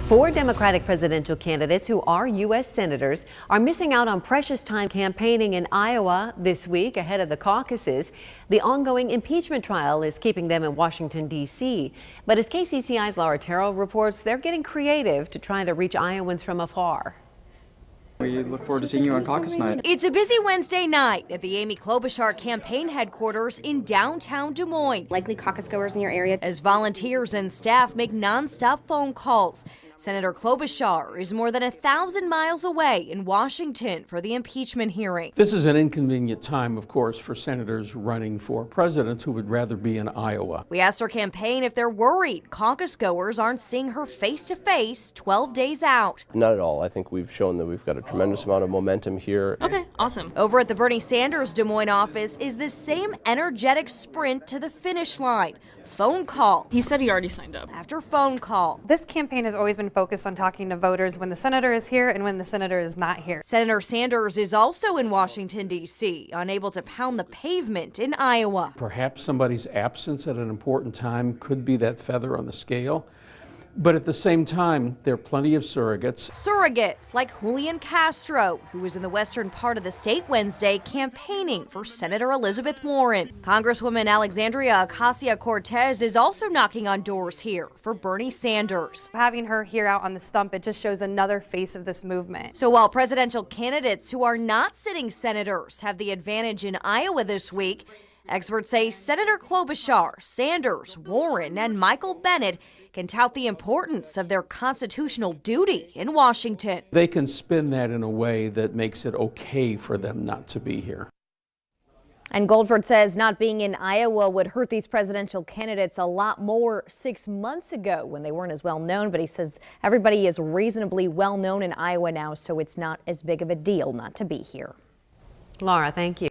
Four Democratic presidential candidates who are U.S. senators are missing out on precious time campaigning in Iowa this week ahead of the caucuses. The ongoing impeachment trial is keeping them in Washington, D.C. But as KCCI's Laura Terrell reports, they're getting creative to try to reach Iowans from afar. We look forward to seeing you on caucus night. It's a busy Wednesday night at the Amy Klobuchar campaign headquarters in downtown Des Moines. Likely caucus goers in your area. As volunteers and staff make nonstop phone calls, Senator Klobuchar is more than 1,000 miles away in Washington for the impeachment hearing. This is an inconvenient time, of course, for senators running for president who would rather be in Iowa. We asked her campaign if they're worried caucus goers aren't seeing her face to face 12 days out. Not at all. I think we've shown that we've got a tremendous amount of momentum here. Okay, awesome. Over at the Bernie Sanders Des Moines office is the same energetic sprint to the finish line. Phone call. He said he already signed up. After phone call. This campaign has always been focused on talking to voters when the senator is here and when the senator is not here. Senator Sanders is also in Washington, D.C., unable to pound the pavement in Iowa. Perhaps somebody's absence at an important time could be that feather on the scale. But at the same time, there are plenty of surrogates. Surrogates like Julian Castro, who was in the western part of the state Wednesday campaigning for Senator Elizabeth Warren. Congresswoman Alexandria Ocasio-Cortez is also knocking on doors here for Bernie Sanders. Having her here out on the stump, it just shows another face of this movement. So while presidential candidates who are not sitting senators have the advantage in Iowa this week, experts say Senator Klobuchar, Sanders, Warren, and Michael Bennet can tout the importance of their constitutional duty in Washington. They can spin that in a way that makes it okay for them not to be here. And Goldford says not being in Iowa would hurt these presidential candidates a lot more 6 months ago when they weren't as well known. But he says everybody is reasonably well known in Iowa now, so it's not as big of a deal not to be here. Laura, thank you.